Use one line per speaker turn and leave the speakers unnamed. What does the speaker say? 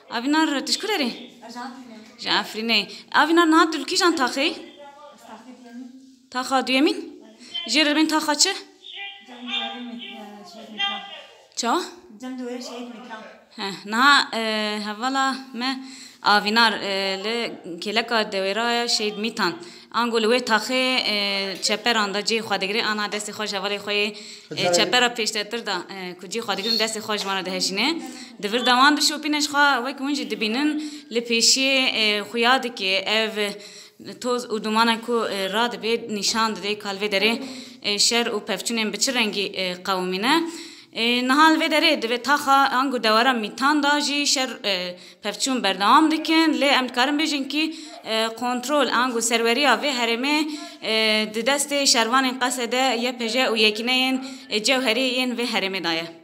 Avinar tişkureri? Jafrine. Avinar nahat dülkijan taxi? Taxa duyemin? Jere ben taxa çı? Ça? Naha hevala me avinar le keleka deveraya şehit mitan. Angol ve taxe çeperanda ci xwadegri ana desti xoş havale xoy çepera peştetir da kuci xwadegri desti xoş mana dehşine. Devir davan de şopinş xa ve kunji dibinin le peşi xuyad ki ev toz u dumana ku rad be nişan de kalve dere şer u pefçunen biçi rengi kavmine. Nahal ve dere ve taxa angu devara mitan da ji şer pefçun berdam dikin le em karim bejin ki kontrol angu serveriya ve hereme de deste şervanın qasede ye peje u yekineyin cevheriyin ve hereme daye.